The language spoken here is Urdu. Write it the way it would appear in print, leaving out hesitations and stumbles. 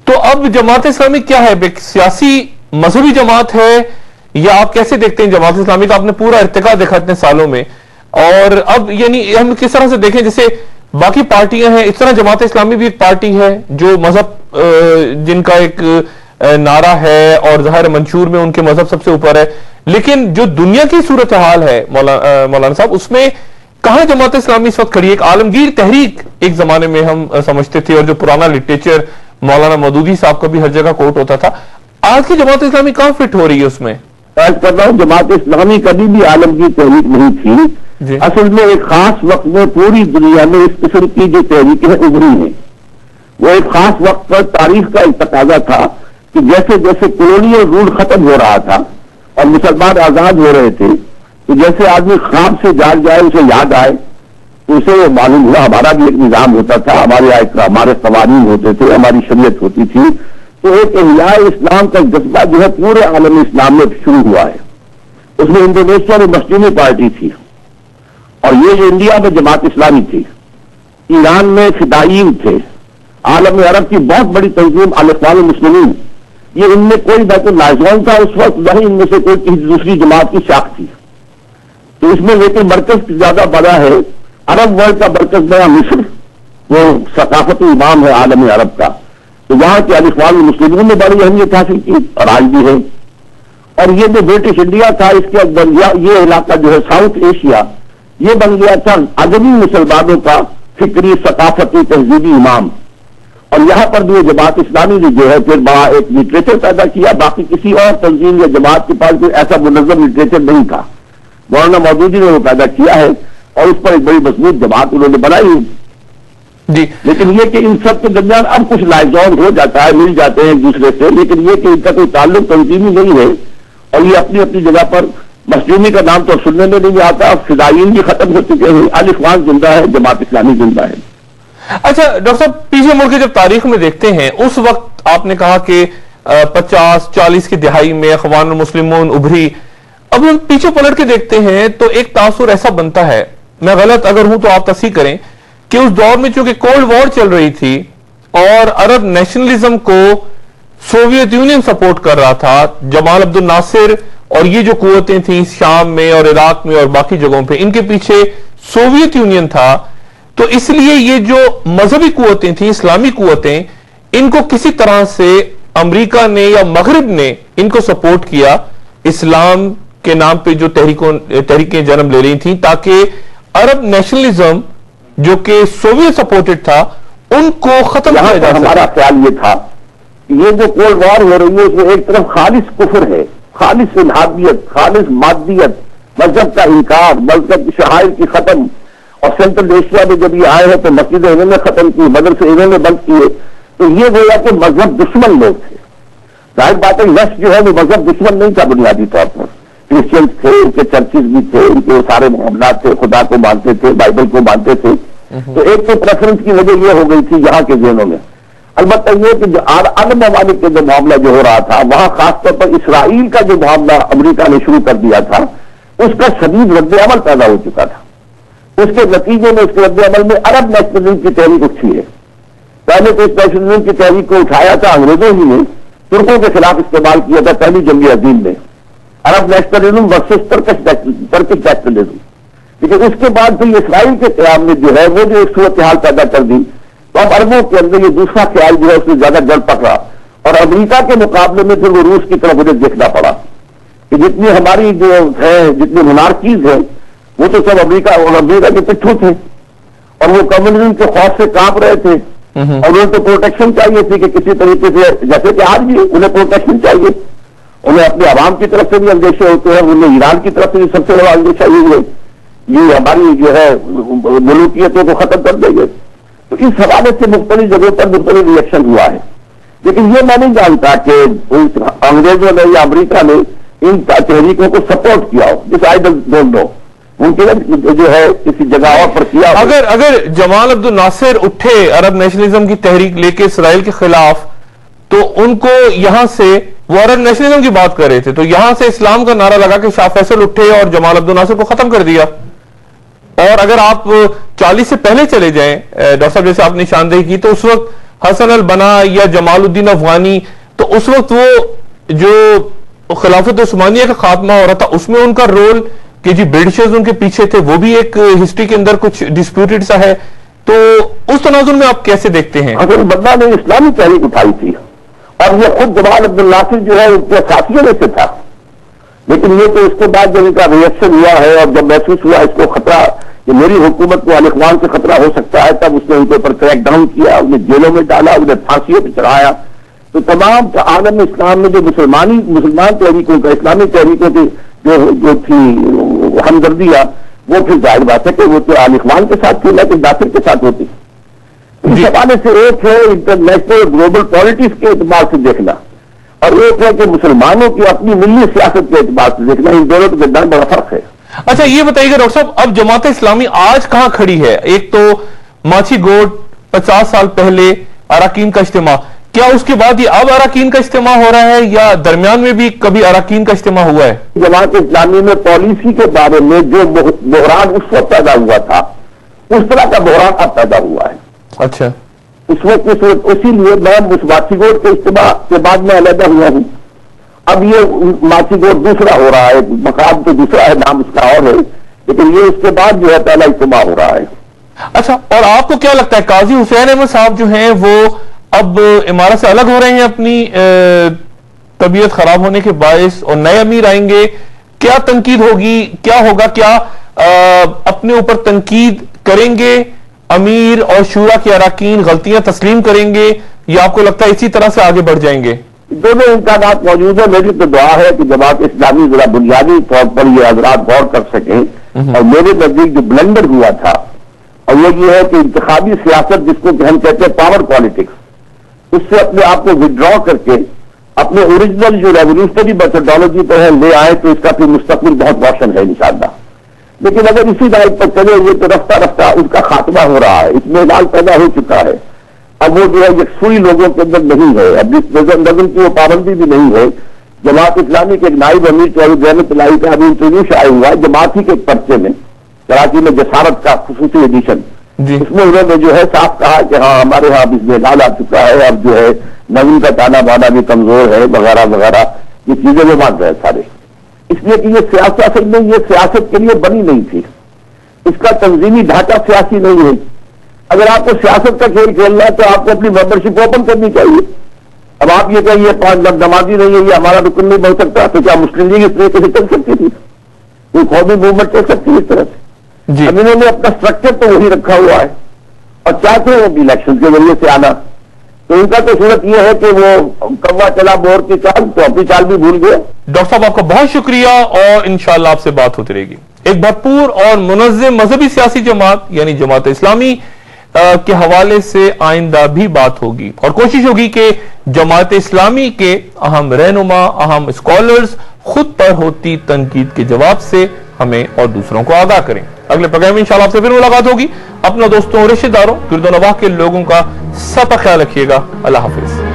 تو اب جماعت اسلامی کیا ہے؟ سیاسی مذہبی جماعت ہے یا آپ کیسے دیکھتے ہیں جماعت اسلامی کا؟ آپ نے پورا ارتقا دیکھا اتنے سالوں میں، اور اب یعنی ہم کس طرح سے دیکھیں جیسے باقی پارٹیاں ہیں اس طرح جماعت اسلامی بھی ایک پارٹی ہے جو مذہب جن کا ایک نعرہ ہے اور ظاہر منشور میں ان کے مذہب سب سے اوپر ہے، لیکن جو دنیا کی صورتحال ہے مولانا صاحب اس میں کہاں جماعت اسلامی اس وقت کھڑی ہے؟ ایک عالمگیر تحریک ایک زمانے میں ہم سمجھتے تھے، اور جو پرانا لٹریچر مولانا مودودی صاحب کا بھی ہر جگہ کوٹ ہوتا تھا، آج کی جماعت اسلامی کہاں فٹ ہو رہی ہے اس میں؟ عرض کر رہا ہوں جماعت اسلامی کبھی بھی عالمگیر تحریک نہیں تھی، اصل میں ایک خاص وقت میں پوری دنیا میں اس قسم کی جو تحریکیں ابھری ہیں وہ ایک خاص وقت پر تاریخ کا ایک تقاضا تھا کہ جیسے جیسے کولونیل رول ختم ہو رہا تھا اور مسلمان آزاد ہو رہے تھے، تو جیسے آدمی خواب سے جاگ جائے اسے یاد آئے تو اسے وہ معلوم ہوا ہمارا بھی ایک نظام ہوتا تھا، ہمارے قوانین ہوتے تھے، ہماری شریعت ہوتی تھی، تو ایک احیاء اسلام کا جذبہ جو ہے پورے عالم اسلام میں شروع ہوا ہے۔ اس میں انڈونیشیا میں مسلمی پارٹی تھی، اور یہ جو انڈیا میں جماعت اسلامی تھی، ایران میں فدائیین تھے، عالم عرب کی بہت بڑی تنظیم الاخوان المسلمین، یہ ان میں کوئی بیت النازون تھا اس وقت، وہی ان میں سے کوئی کسی دوسری جماعت کی شاخ تھی، تو اس میں لیکن مرکز زیادہ بڑا ہے، عرب ورلڈ کا مرکز نیا مصر، وہ ثقافتی امام ہے عالم عرب کا، تو وہاں کے الاخوان المسلمین نے بڑی اہمیت حاصل کی اور آج بھی ہے۔ اور یہ جو برٹش انڈیا تھا اس کے بن گیا یہ علاقہ جو ہے ساؤتھ ایشیا، یہ بن گیا تھا عجمی مسلمانوں کا فکری ثقافتی تہذیبی امام، اور یہاں پر بھی جماعت اسلامی نے جو ہے پھر بڑا ایک لٹریچر پیدا کیا، باقی کسی اور تنظیم یا جماعت کے پاس کوئی ایسا منظم لٹریچر نہیں تھا، مولانا مودودی نے وہ پیدا کیا ہے اور اس پر ایک بڑی مضبوط جماعت انہوں نے بنائی جی۔ لیکن یہ کہ ان سب کے درمیان اب کچھ لائزون ہو جاتا ہے، مل جاتے ہیں ایک دوسرے سے، لیکن یہ کہ ان کا کوئی تعلق تنظیمی نہیں ہے، اور یہ اپنی اپنی جگہ پر مسلمی کا نام تو سننے میں نہیں آتا، فدائیین بھی ختم ہو چکے ہیں، الاخوان زندہ ہے، جماعت اسلامی زندہ ہے۔ اچھا ڈاکٹر صاحب، پیچھے مڑ کے جب تاریخ میں دیکھتے ہیں اس وقت آپ نے کہا کہ 50-40 کی دہائی میں اخوان المسلمون ابھری، اب ہم پیچھے پلٹ کے دیکھتے ہیں تو ایک تاثر ایسا بنتا ہے، میں غلط اگر ہوں تو آپ تصحیح کریں، کہ اس دور میں چونکہ کولڈ وار چل رہی تھی اور عرب نیشنلزم کو سوویت یونین سپورٹ کر رہا تھا، جمال عبد الناصر اور یہ جو قوتیں تھیں شام میں اور عراق میں اور باقی جگہوں پہ، ان کے پیچھے سوویت یونین تھا، تو اس لیے یہ جو مذہبی قوتیں تھیں، اسلامی قوتیں، ان کو کسی طرح سے امریکہ نے یا مغرب نے ان کو سپورٹ کیا، اسلام کے نام پہ جو تحریکیں جنم لے رہی تھیں، تاکہ عرب نیشنلزم جو کہ سوویت سپورٹڈ تھا ان کو ختم کیا جا سکے۔ ہمارا خیال یہ تھا کہ یہ جو کولڈ وار ہو رہی ہے اس میں ایک طرف خالص کفر ہے، خالص الحادیت، خالص مادیت، مذہب کا انکار، مذہب کی شعائر کی ختم، اور سینٹرل ایشیا میں جب یہ آئے ہیں تو مسجدیں انہوں نے ختم کی، مدرسے انہوں نے بند کیے، تو یہ گویا کہ مذہب دشمن لوگ تھے۔ ظاہر بات ہے ویسٹ جو ہے وہ مذہب دشمن نہیں تھا بنیادی طور پر، کرسچنس تھے، ان کے چرچز بھی تھے، ان کے سارے معاملات تھے، خدا کو مانتے تھے، بائبل کو مانتے تھے، تو ایک تو پریفرنس کی وجہ یہ ہو گئی تھی یہاں کے ذہنوں میں۔ البتہ یہ کہ جو عالم ممالک کے جو معاملہ جو ہو رہا تھا وہاں خاص طور پر اسرائیل کا جو معاملہ امریکہ نے شروع کر دیا تھا اس کا شدید رد عمل پیدا ہو چکا تھا، اس کے نتیجے میں اس کے رد عمل میں عرب نیشنلزم کی تحریک اٹھی ہے۔ پہلے تو اس نیشنلزم کی تحریک کو اٹھایا تھا انگریزوں ہی نے، ترکوں کے خلاف استعمال کیا تھا پہلی جنگ عظیم میں، عرب نیشنلزم ورسس ترکش نیشنلزم، لیکن اس کے بعد پھر اسرائیل کے قیام میں جو ہے وہ جو ایک صورتحال پیدا کر دی، تو اب عربوں کے اندر یہ دوسرا خیال جو ہے اس سے زیادہ جڑ پکڑا، اور امریکہ کے مقابلے میں پھر وہ روس کی طرف انہیں دیکھنا پڑا کہ جتنی ہماری جو ہے جتنی مونارکیز ہیں وہ تو سب امریکہ اور امریکہ کے پچھو تھے، اور وہ کمیونزم کے خوف سے کانپ رہے تھے، اور انہیں تو پروٹیکشن چاہیے تھی کہ کسی طریقے سے، جیسے کہ آج بھی انہیں پروٹیکشن چاہیے، انہیں اپنے عوام کی طرف سے بھی اندیشے ہوتے ہیں، انہیں ایران کی طرف سے بھی سب سے بڑا اندیشہ یہ ہے یہ ہماری جو ہے ملوکیتوں کو ختم کر دیں گے، تو اس حوالے سے مختلف جگہوں پر مختلف ریئیکشن ہوا ہے، لیکن یہ میں نہیں جانتا کہ انگریزوں نے یا امریکہ نے ان تحریکوں کو سپورٹ کیا ہو، جس آئی ڈونٹ نو، ممکن جو ہے کسی جگہ پر کیا ہو۔ اگر جمال عبد الناصر اٹھے عرب نیشنلزم کی تحریک لے کے اسرائیل کے خلاف، تو ان کو یہاں سے وہ عرب نیشنلزم کی بات کر رہے تھے، تو یہاں سے اسلام کا نعرہ لگا کہ شاہ فیصل اٹھے اور جمال عبد الناصر کو ختم کر دیا۔ اور اگر آپ 40 سے پہلے چلے جائیں ڈاکٹر صاحب، جیسے آپ نے نشاندہی کی، تو اس وقت حسن البنا یا جمال الدین افغانی، تو اس وقت وہ جو خلافت عثمانیہ کا خاتمہ ہو رہا تھا اس میں ان کا رول کہ جی برٹشرز ان کے پیچھے تھے، وہ بھی ایک ہسٹری کے اندر کچھ ڈسپیوٹڈ سا ہے، تو اس تناظر میں آپ کیسے دیکھتے ہیں؟ حسن البنا نے اسلامی تحریک اٹھائی تھی اور یہ خود جمال عبد الناصر جو ہے ان کے ساتھیوں میں سے تھا، لیکن یہ تو اس کے بعد جب ان کا ریئیکشن ہوا ہے اور جب محسوس ہوا اس کو خطرہ کہ میری حکومت کو الاخوان سے خطرہ ہو سکتا ہے، تب اس نے ان کے اوپر کریک ڈاؤن کیا، انہیں جیلوں میں ڈالا، انہیں پھانسیوں پہ چڑھایا. تو تمام عالم اسلام میں جو مسلمان تحریکوں کا، اسلامی تحریکوں کی جو تھی ہمدردیاں، وہ پھر ظاہر بات ہے کہ وہ تو الاخوان کے ساتھ تھی، لیکن ناصر کے ساتھ ہوتی. اس حوالے سے ایک ہے انٹرنیشنل گلوبل پالیٹکس کے اعتبار سے دیکھنا، اور ایک ہے کہ مسلمانوں کی اپنی ملی سیاست کے اعتبار سے دیکھنا. ان دونوں کے درمیان بڑا فرق ہے. اچھا یہ بتائیے گا ڈاکٹر صاحب، اب جماعت اسلامی آج کہاں کھڑی ہے؟ ایک تو ماچھی گوٹ 50 سال پہلے اراکین کا اجتماع، کیا اس کے بعد یہ اب اراکین کا اجتماع ہو رہا ہے یا درمیان میں بھی کبھی اراکین کا اجتماع ہوا ہے؟ جماعت اسلامی میں پالیسی کے بارے میں جو بحران اس وقت پیدا ہوا تھا، اس طرح کا بحران اب پیدا ہوا ہے. اچھا، اس وقت اسی لیے میں ماچھی گوٹ کے اجتماع کے بعد میں علیحدہ ہوا ہوں. اب یہ ماچھی گوٹ دوسرا ہو رہا ہے، مقام تو دوسرا ہے، نام اس کا اور ہے، لیکن یہ اس کے بعد جو ہے پہلا اجتماع ہو رہا ہے. اچھا، اور آپ کو کیا لگتا ہے قاضی حسین احمد صاحب جو ہیں وہ اب امارت سے الگ ہو رہے ہیں اپنی طبیعت خراب ہونے کے باعث، اور نئے امیر آئیں گے، کیا تنقید ہوگی، کیا ہوگا، کیا اپنے اوپر تنقید کریں گے امیر اور شورا کے اراکین، غلطیاں تسلیم کریں گے، یا آپ کو لگتا ہے اسی طرح سے آگے بڑھ جائیں گے؟ دونوں امکانات موجود ہیں. میری تو دعا ہے کہ جماعت اسلامی ذرا بنیادی طور پر یہ حضرات غور کر سکیں. اور میرے نزدیک جو بلنڈر ہوا تھا، اور وہ یہ ہے کہ انتخابی سیاست جس کو کہ ہم کہتے ہیں پاور پالیٹکس، اس سے اپنے آپ کو وڈرا کر کے اپنے اوریجنل جو ریولیوشنری میتھڈالوجی پر ہے لے آئے تو اس کا پھر مستقبل بہت روشن ہے انشاءاللہ. لیکن اگر اسی لائن پر چلے ہوئے تو رفتہ رفتہ اس کا خاتمہ ہو رہا ہے، اس میں لال پیدا ہو چکا ہے. اب وہ جو ہے یکسوئی لوگوں کے اندر نہیں ہے، اب اس نظم کی وہ پابندی بھی نہیں ہے. جماعت اسلامی کے ایک نائب امیر چودھری رحمت اللہ کا ابھی انٹرویو شائع ہوا ہے جماعت ہی کے ایک پرچے میں، کراچی میں جسارت کا خصوصی ایڈیشن، اس میں انہوں نے جو ہے صاف کہا کہ ہاں ہمارے ہاں اس میں لال آ چکا ہے، اب جو ہے نظم کا تانا بانا بھی کمزور ہے وغیرہ وغیرہ، یہ چیزیں وہ مان رہے ہیں سارے. اس لیے کہ یہ سیاست اصل میں یہ سیاست کے لیے بنی نہیں تھی، اس کا تنظیمی ڈھانچہ سیاسی نہیں ہے. اگر آپ کو سیاست کا کھیل کھیلنا ہے تو آپ کو اپنی ممبرشپ اوپن کرنی چاہیے. اب آپ یہ کہیں یہ نمازی نہیں ہے، یہ ہمارا رکن نہیں بن سکتا، تو کیا مسلم لیگ اس طریقے سے چل سکتی تھی؟ کوئی قومی موومنٹ چل سکتی ہے اس طرح سے؟ اب انہوں نے اپنا اسٹرکچر تو وہی رکھا ہوا ہے اور چاہتے ہیں وہ بھی الیکشن کے ذریعے سے آنا. تو ان کا تو صورت یہ ہے کہ وہ کوا چلا بور کی چال تو اپنی چال بھی بھول گئے. ڈاکٹر صاحب آپ کا بہت شکریہ، اور انشاءاللہ آپ سے بات ہوتی رہے گی. ایک بھرپور اور منظم مذہبی سیاسی جماعت یعنی جماعت اسلامی کے حوالے سے آئندہ بھی بات ہوگی، اور کوشش ہوگی کہ جماعت اسلامی کے اہم رہنما، اہم اسکالرز خود پر ہوتی تنقید کے جواب سے ہمیں اور دوسروں کو آگاہ کریں. اگلے پروگرام میں انشاءاللہ آپ سے پھر ملاقات ہوگی. اپنا دوستوں، رشتہ داروں، گرد و نواح کے لوگوں کا سب کا خیال رکھیے گا. اللہ حافظ.